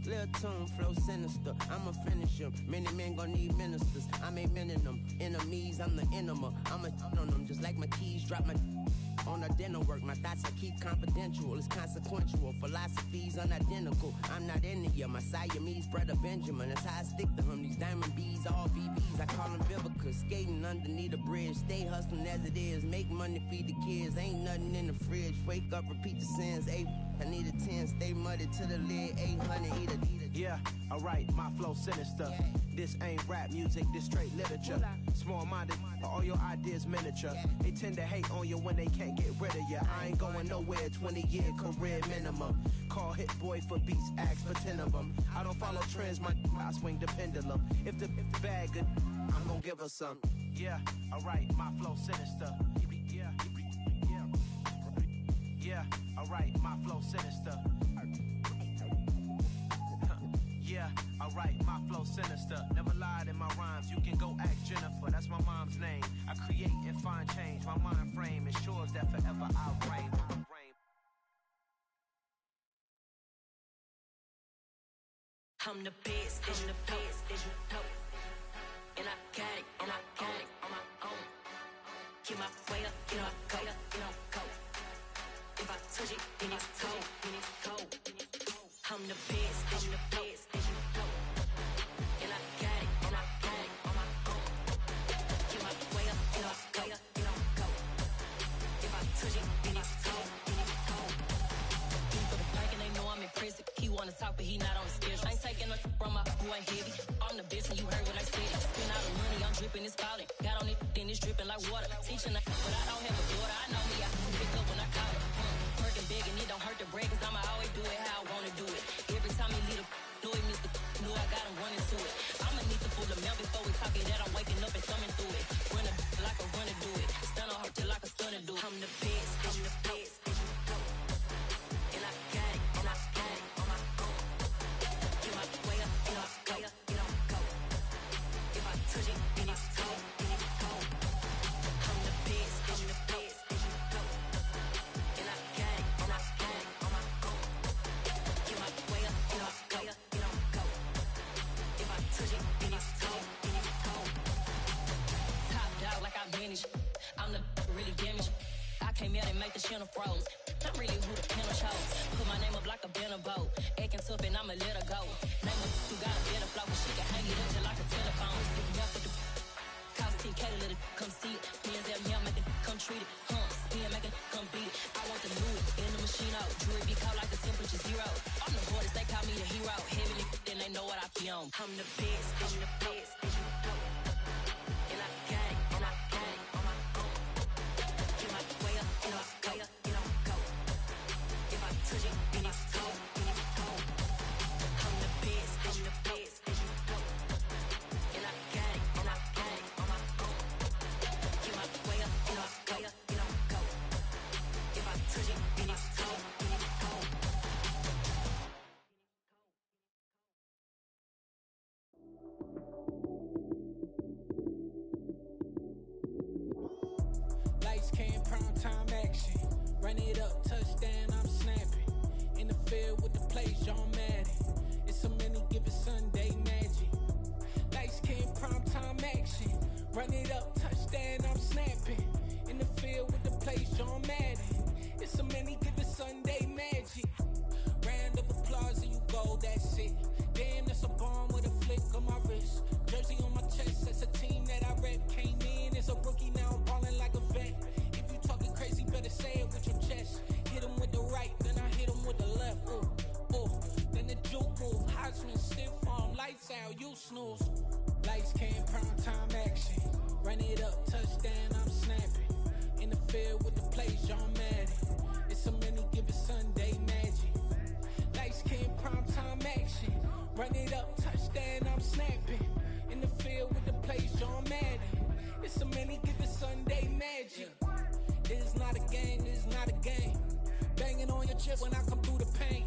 Lil' tune, flow sinister, I'ma finish him. Many men gon' need ministers, I'm aiming them. Enemies, I'm the enema. I'ma on them, just like my keys, drop my on dinner work. My thoughts I keep confidential, it's consequential. Philosophies unidentical, I'm not into you. My Siamese brother Benjamin, that's how I stick to him. These diamond bees, all BBs, I call them Vivica. Skating underneath the bridge, stay hustling as it is. Make money, feed the kids, ain't nothing in the fridge. Wake up, repeat the sins, I need a 10, stay muddy to the lid, 800, eat a. Yeah, alright, my flow sinister. This ain't rap music, this straight literature. Small-minded, all your ideas miniature. They tend to hate on you when they can't get rid of you. I ain't going nowhere, 20-year career minimum. Call Hit Boy for beats, ask for 10 of them. I don't follow trends, I swing the pendulum. If the bag good, I'm gon' give her some. Yeah, alright, my flow sinister. Yeah, alright, my flow sinister. Yeah, alright, my flow sinister. Never lied in my rhymes, you can go ask Jennifer. That's my mom's name. I create and find change. My mind frame ensures that forever I'll reign. I'm the best, I'm the best, as you know. And I got it, and I got it on my own. Get my way up, get my go, go. If I touch it, then it's cold, then it's cold. I'm the best, I'm the best, as you know. And I got it, and I got it on my own. Get my way up, get my go, go. If I touch it, then it's cold, then it's cold. He for the park and they know I'm impressive. He wanna talk, but he not on the schedule. I ain't taking no from my boy heavy. I'm the best, and you heard what I said. Spend all the money, I'm dripping, it's falling. Got on it, then it's dripping like water. Teaching, but I don't have a daughter. I know me, I can pick up when I call her. Working big and it don't hurt the break, cause I'ma always do it how I wanna do it. Every time he lead a know he missed the know I got him running to it. I'ma need to full of milk before we talk it that I'm waking up and thumbing through it. Run a like a runner do it. Stun on her till like a stunner do it. I'm the best, I'm the best. And I got it, and I got it on my own. Get my way up, get my go, go. If I touch it, then it's cold, then it's cold. I'm the best, I'm the best. make the channel froze. I'm really who the panel chose. Put my name up like a banner boat. Acting tough and I'ma let her go. Name her who got a better flow, she can hang it up just like a telephone. Stick me up with the cost 10K to let it come see it. Hands out here, make it come treat it. Spin, make it come beat it. I want the new in the machine out. Jewelry be caught like the temperature zero. I'm the hardest, they call me the hero. Heavily, then they know what I be on. I'm the best, I'm the best, and you know. And I got it, and I got it on my own. Get my way up, and I go, and I go. If I touch it, then it's cold, then it's cold. I'm the best, I'm the best, and you know. And I got it, and I got it on my own. Get my way up, and I go, and I go. If I touch it, then it's cold, then it's cold. Lights came, prime time action. Run it up, touchdown, I'm snapping. In the field with the play, John Madden. It's a many given Sunday magic. Lights came, prime time action. Run it up, touchdown, I'm snapping. In the field with the play, John Madden. It's a many given Sunday magic. Round of applause and you go, that's it. Damn, that's a bomb with a flick on my wrist. Jersey on my chest, that's a team that I rep. Came in as a rookie, now I'm ballin' like a vet. If you talking crazy, better say it with your chest. Hit him with the right, then I hit him with the left. Ooh, ooh. Then the juke move, Heisman, stiff arm, lights out, you snooze. Lights came, prime time action. Run it up, touchdown, I'm snapping. In the field with the play, John Madden. It's a many given Sunday magic. Lights came, prime time action. Run it up, touchdown, I'm snapping. In the field with the play, John Madden. It's a many given Sunday magic. It's not a game, it's not a game. Banging on your chest when I come through the pain.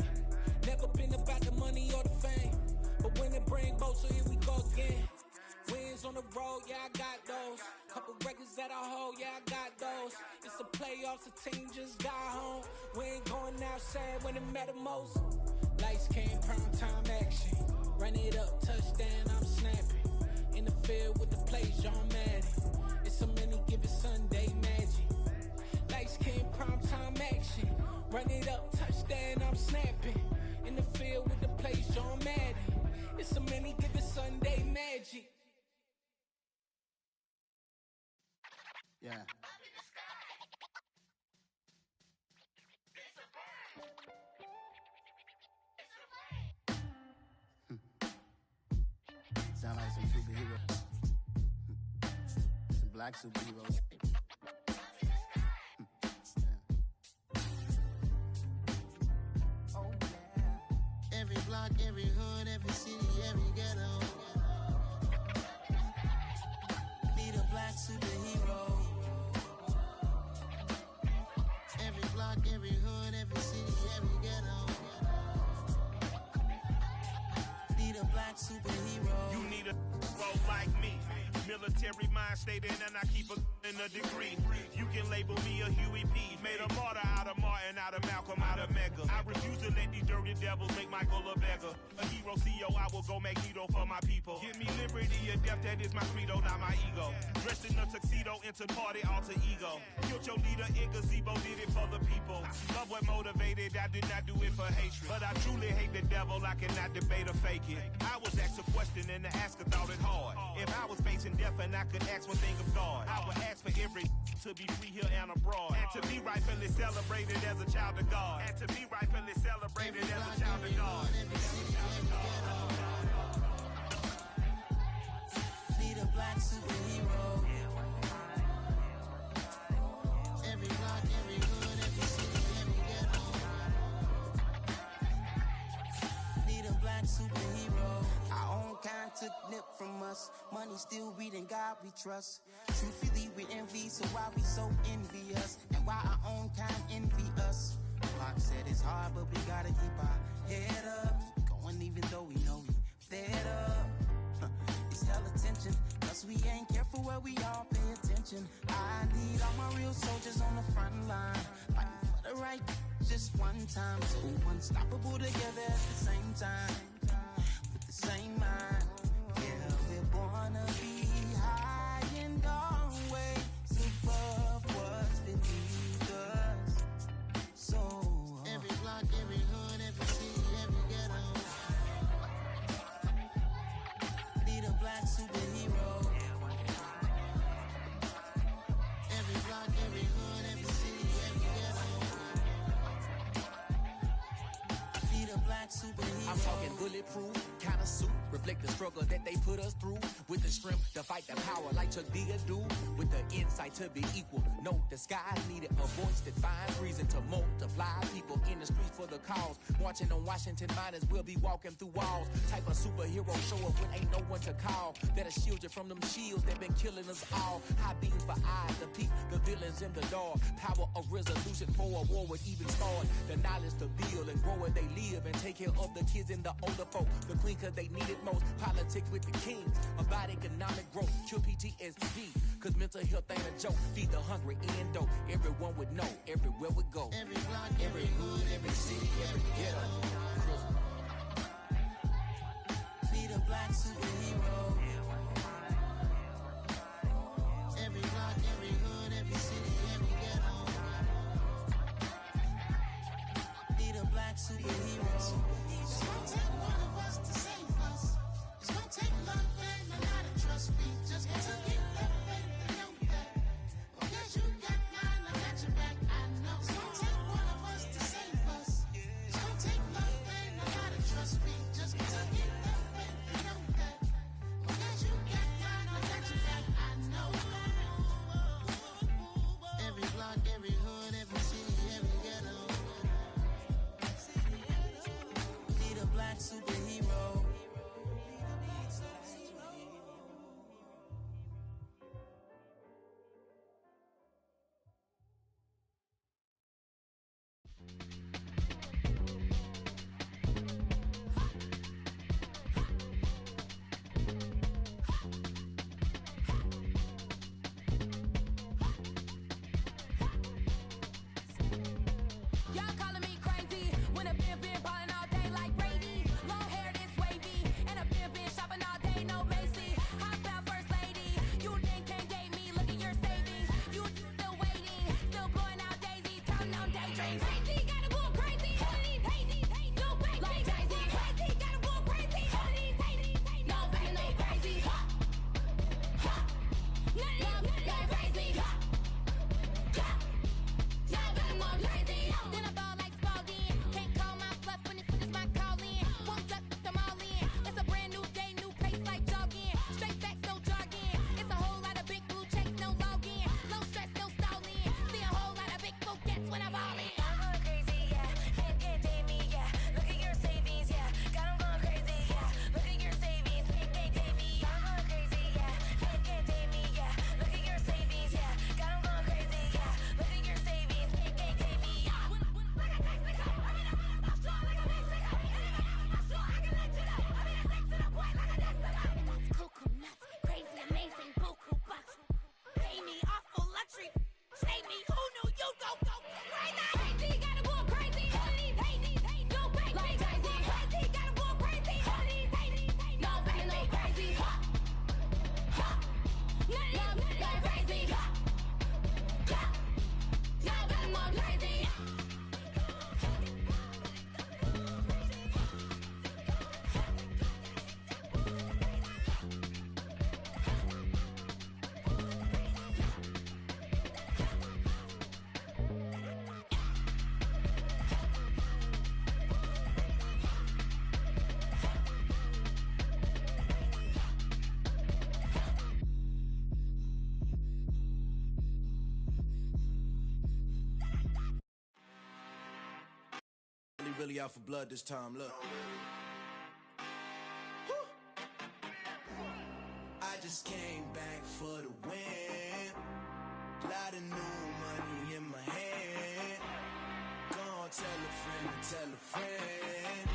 Never been about the money or the fame. But when it bring both, so here we go again. Wins on the road, yeah, I got those. Couple records that I hold, yeah, I got those. It's the playoffs, the team just got home. We ain't going outside when it matter most. Lights came, prime time action. Run it up, touchdown, I'm snapping. In the field with the play, John Madden. It's a many given Sunday magic. Lights came, prime time action. Run it up, touchdown, I'm snapping. In the field with the play, John Madden. It's a many given Sunday magic. Yeah. Sound like some superheroes. Some black superheroes. Oh yeah. Every block, every hood, every city, every ghetto. Need a black superhero. Every block, every hood, every city, every ghetto. Need a black superhero. You need a role like me. Military mind state and I keep in a degree. You can label me a Huey P. Made a martyr out of Martin, out of Malcolm, out of Mega. I refuse to let these dirty devils make Michael a beggar. A hero CEO, I will go Magneto for my people. Give me liberty or death, that is my credo, not my ego. Dressed in a tuxedo, into party, alter ego. Killed your leader in gazebo, did it for the people. Love what motivated, I did not do it for hatred. But I truly hate the devil, I cannot debate or fake it. I was asked a question and the asker thought it hard. If I was facing death and I could ask one thing of God, I would ask for every to be free here and abroad, and to be rightfully celebrated as a child of God, and to be rightfully celebrated as a child of God. Need a black superhero. Every block, every hood, every city, every ghetto. Need a black superhero. Our own kind took nip from us. Money still reading, God we trust. Truthfully we envy, so why we so envious? And why our own kind envy us? Block said it's hard, but we gotta keep our head up. Going even though we know we fed up. It's hell attention, cause we ain't careful where we all pay attention. I need all my real soldiers on the front line, fighting for the right just one time. So unstoppable together at the same time, with the same mind. Yeah, we're born to be high and always above what's beneath us. block, every hood, every city, every ghetto. Need a black superhero. Every block, every hood, every city, every ghetto. Need a black superhero. I'm talking bulletproof kind of suit, reflect the struggle that they put us through, with the strength to fight the power like Chuck D do, with the insight to be equal. No disguise needed, a voice that finds reason to multiply. People in the streets for the cause, marching on Washington miners, will be walking through walls. Type of superhero show up when ain't no one to call, that'll shield you from them shields that been killing us all. High beam for eyes to peep the villains in the dark, power of resolution for a war would even start. The knowledge to build and grow where they live, and take care of the kids and the older folk. The queen cause they need it most, politics with the kings, about economic growth, cure PTSD, cause mental health ain't a joke. Feed the hungry and dope, everyone would know, everywhere we go. Every block, every hood, every city, every ghetto. Need a black superhero. Every block, every hood, every city, every ghetto. Need a black superhero. It's gonna take one of us to save us. It's gonna take love and a lot of trust. We just got to get that faith and know that. Because you got mine, I got your back, I know. It's gonna take one of us to save us. It's gonna take love and a lot of trust. We just got to get that faith and know that. Because you got mine, I got your back, I know. Every block, every hood, every city, every ghetto. Need a black superhero. Y'all calling me crazy when a been ballin' all day like Brady. Long hair this wavy, and a been shopping all day, no Macy. How about first lady? You think can't date me? Look at your savings. You still waiting, still blowing out daisies, counting on daydreams. Crazy, gotta go crazy. All of these hazy, no fake like Jay-Z. Crazy, gotta go crazy. All of these hazy, no fake, no crazy. None of them go crazy. Y'all better go crazy. Then I ball like Spalding. Can't call my bluff when it's my calling. Won't duck them all in. It's a brand new day, new pace like jogging. Straight facts, no jargon. It's a whole lot of big blue checks, no login. No stress, no stalling. See a whole lot of big focus when I ball in. I'm going crazy, yeah. Can't date me, yeah. Look at your savings, yeah. Got 'em going crazy, yeah. Look at your savings, can't date me. I'm going crazy, yeah. Can't date me, yeah. Look at your savings, yeah. Got 'em going crazy, yeah. Look at your savings, can't date me. Cuckoo nuts, crazy, amazing, buku bucks. Pay me awful luxury. Say me, who knew you'd go crazy? Crazy, gotta go crazy. All of these hazy, no fake like Jay-Z. Crazy, gotta go crazy. All of these hazy, no fake, no crazy. None of them go crazy. Y'all better go crazy. Really out for blood this time, look. I just came back for the win. Lot of new money in my hand. Gonna tell a friend to tell a friend.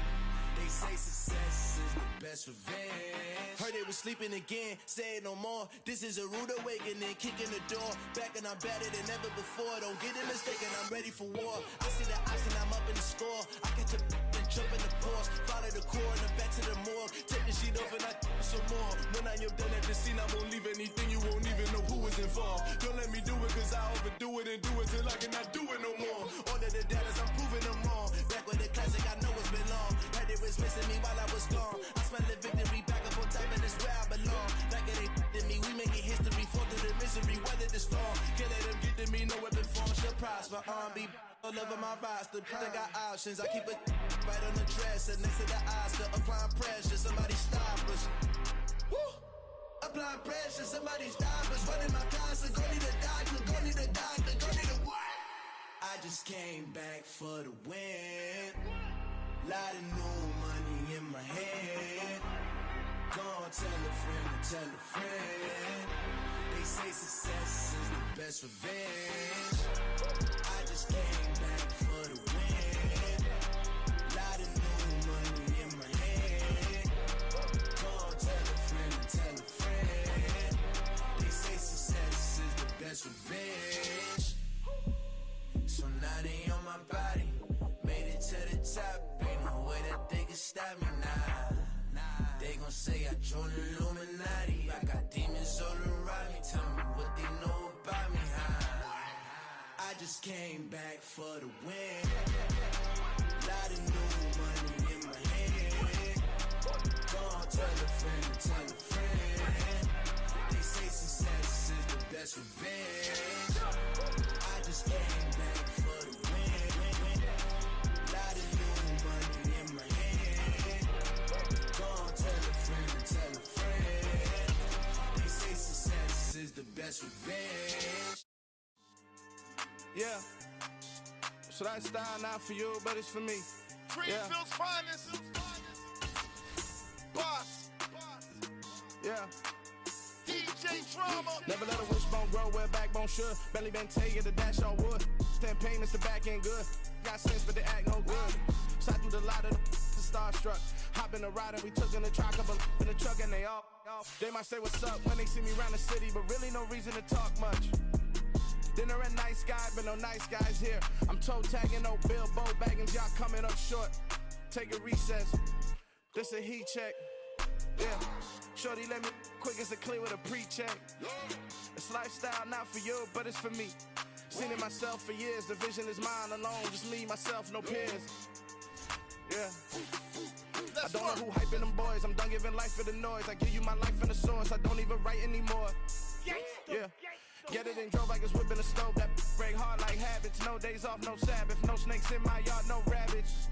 They say success is the best revenge. Heard they was sleeping again, say it no more. This is a rude awakening, kicking the door. Back and I'm better than ever before. Don't get it mistaken, I'm ready for war. I see the ice and I'm up in the score. I catch a and jump in the Porsche. Follow the core and then back to the morgue. Take the sheet off and I some more. When I am done at the scene, I won't leave anything. You won't even know who was involved. Don't let me do it cause I overdo it and do it till I cannot do it no more. All of the data, I'm proving them wrong. Back where the a R&B all over my roster. They got options. I keep it right on the dresser next to the Oscar. Applying pressure, somebody stop us. Woo! Applying pressure, somebody stop us. Running my closet, go need a doctor, go need a doctor, go need a what? I just came back for the win. Lot of new money in my hand. Go on, tell a friend. They say success is the best revenge. I just came back for the win. Lot of new money in my hand. Go on, tell a friend. They say success is the best revenge. So now they on my body. Made it to the top. Ain't no way that they can stop me now. They gon' say I joined the Illuminati. I got demons all around me. Tell me what they know about me, huh? I just came back for the win. Lot of new money in my hand. Go on, tell a friend. They say success is the best revenge. I just came back for the win. Lot of new money in my hand. Go on, tell a friend. They say success is the best revenge. Yeah. So that style not for you, but it's for me. Greenfield's finest. Boss. Yeah. DJ Drama. Never let a wishbone grow where a backbone should. Belly been taking the dash on wood. 10 payments, the back end good. Got sense, but they act no good. So I threw the lot of the starstruck. Hop in the ride and we took in the truck up in the truck and they all. They might say what's up when they see me around the city, but really no reason to talk much. Dinner at Nice Guy, but no nice guys here. I'm toe tagging, no Bilbo baggins, y'all coming up short. Take a recess. This a heat check. Yeah. Shorty let me quick as a clear with a pre-check. It's lifestyle not for you, but it's for me. Seen it myself for years. The vision is mine alone. Just me, myself, no peers. Yeah. I don't know who hyping them boys. I'm done giving life for the noise. I give you my life in the source. I don't even write anymore. Yeah. Get it and drove like it's whipping a stove. That break hard like habits. No days off, no Sabbath. No snakes in my yard, no rabbits.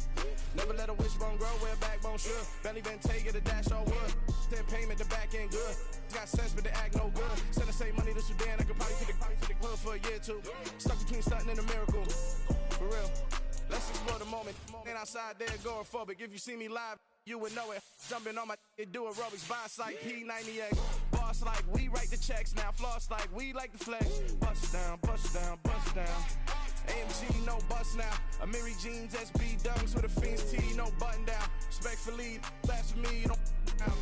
Never let a wishbone grow where a backbone should. Belly been taking the dash on wood. 10 payment, the back end good. Got sense, but they act no good. Send the same money to Sudan. I could probably take the hood for a year or two. Stuck between stunting and a miracle. For real. Let's explore the moment. Ain't outside there agoraphobic. If you see me live, you would know it. Jumping on my do aerobics. Boss like P90X. Boss like we write the checks now. Floss like we like the flex. Bust down, bust down, bust down. AMG, no bust now. Amiri jeans, SB dunks with a Fiends tee, no button down. Respectfully, that's for me, you don't out.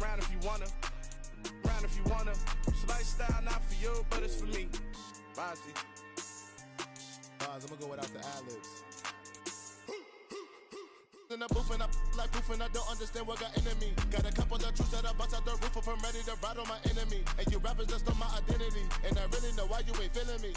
Round if you wanna. Round if you wanna. It's lifestyle not for you, but it's for me. Bozzy. I'm gonna go without the ad-libs. In the booth and I like proof and I don't understand what got into me. Got a couple of truths that I bust out the roof if I'm ready to ride on my enemy. And you rappers just stole my identity. And I really know why you ain't feeling me.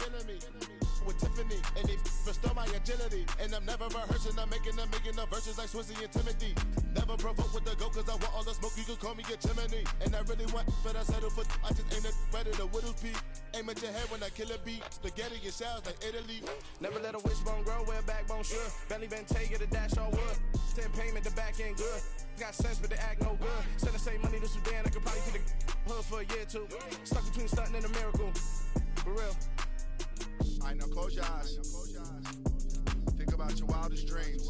With Tiffany, and they restore my agility. And I'm never rehearsing, I'm making the verses like Swizzy and Timothy. Never provoke with the go, cause I want all the smoke, you can call me a chimney. And I really want, but I settle for, I just aim it better the Whittles Peak. Aim at your head when I kill a beat. Spaghetti and shells like Italy. Never let a wishbone grow where a backbone should. Belly been taking the dash on wood. 10 payment, the back end good. Got sense, but they act no good. Send the same money to Sudan, I could probably take the hood for a year or two. Stuck between stunting and a miracle. For real. Alright, now close your eyes. Think about your wildest dreams.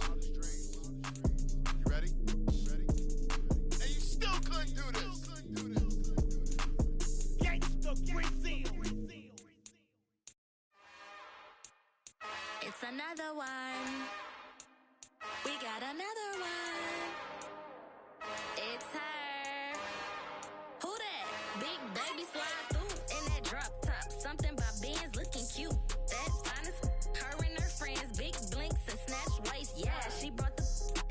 You ready? And you still couldn't do this. Gangsta Brazil. It's another one. We got another one. It's her. Who that? Big baby slide through in that drop top. Something by Benz looking cute. That's honest. Her and her friends, big blinks and snatch waist. Yeah, she brought the.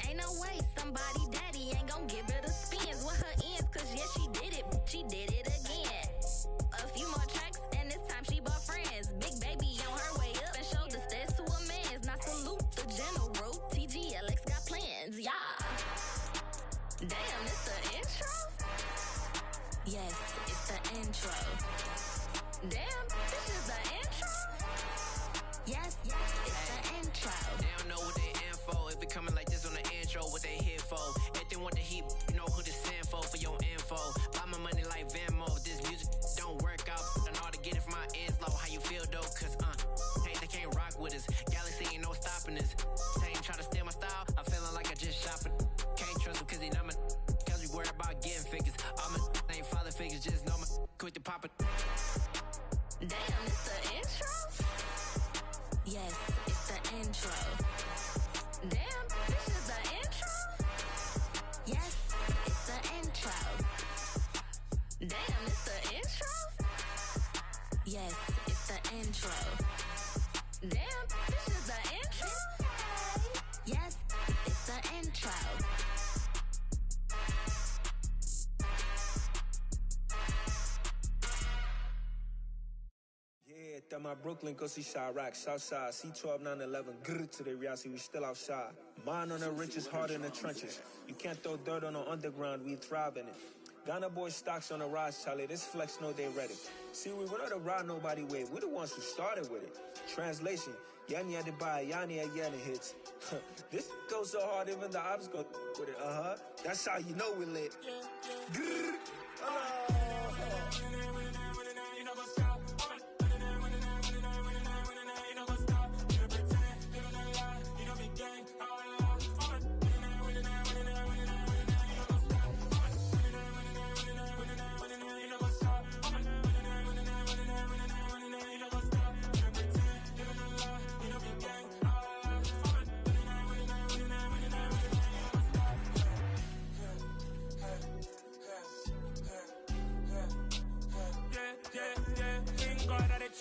Ain't no way somebody daddy ain't gon' give her the spins with her ends. Cause yeah, she did it. She did it again. A few more tracks and this time she bought friends. Big baby on her way up and showed the stairs to a man's. Now salute the general. TGLX got plans, yeah. Damn, it's the intro? Yes, it's the intro. Damn, this is the intro? busy. Now my cause we worried about getting figures. All my ain't father figures, just know my quick to pop it. Damn, it's the intro? Yes, it's the intro. Damn, this is the intro? Yes, it's the intro. Damn, it's the intro? Yes, it's the intro. Damn, this is the intro? Yes, it's the intro. Yeah, that my Brooklyn, go see Chirac, Southside, C12, 911, grrr to the reality, we still outside. Mine on the riches, hard in the trenches. You can't throw dirt on the underground, we thrive in it. Ghana boy stocks on the rise, Charlie, this flex know they ready. See, we were not to ride nobody with, we're the ones who started with it. Translation, Yani had to buy, Yani had Yanni hits. This goes so hard, even the ops go with it, That's how you know we lit. Grrr.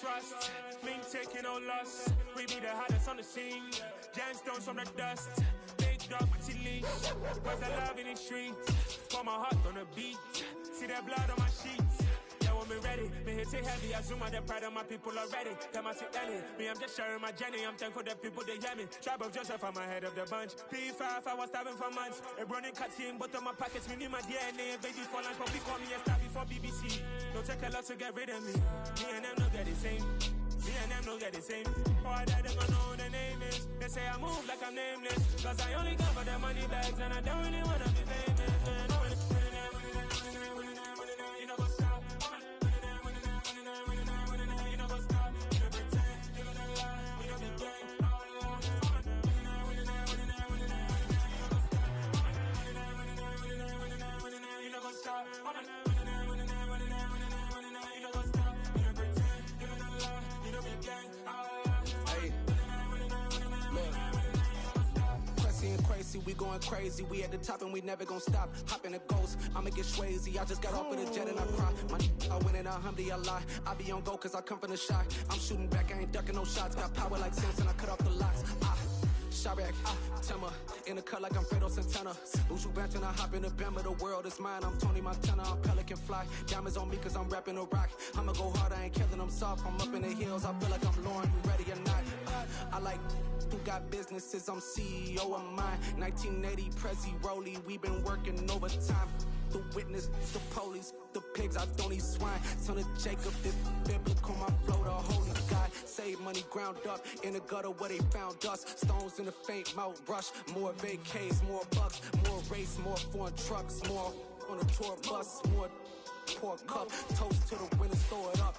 Trust, mean taking no loss. We be the hottest on the scene. Gemstones from the dust. Big dog, pretty leash. Where's the love in the streets? Pour my heart on the beat. See that blood on my sheets. Yeah, when me ready, me hit it heavy. I zoom out the pride of my people already. Them I see Ellie. Me, I'm just sharing my journey. I'm thankful that people they hear me. Tribe of Joseph, I'm ahead of the bunch. P5, I was starving for months. A running cuts in, but on my pockets, me need my DNA. Baby for lunch, but we call me a star before BBC. Don't take a lot to get rid of me. Me and them don't get the same. Me and them don't get the same. All that they gonna know the name is. They say I move like I'm nameless. Cause I only come for the money bags and I don't really wanna be famous. Man. You know what's up? You know what's up? You know pretend. You know lie. We don't be gang. You know what's up? Crazy, we going crazy. We at the top and we never gonna stop. Hop in a ghost, I'ma get swayzy. I just got off with a jet and I cry. I went in a Humvee, I lie. I be on go cause I come from the shot. I'm shooting back, I ain't ducking no shots. Got power like Samson, I cut off the locks. Chirac, Timmer, in the cut like I'm Fredo Santana. Buju Banton, I hop in the Bama, the world is mine. I'm Tony Montana, I'm Pelican Fly. Diamonds on me cause I'm rapping a rock. I'ma go hard, I ain't killing them soft. I'm up in the hills, I feel like I'm Lauren, you ready or not? I like who got businesses, I'm CEO of mine. 1980 Prezi Rolly, we been working overtime. The witness, the police, the pigs, I don't eat swine. Son of Jacob, this biblical, my flow, the holy God. Save money ground up in the gutter where they found us. Stones in the faint mouth rush. More vacays, more bucks, more race, more foreign trucks, more on a tour bus, more pork cup. Toast to the winners, throw it up.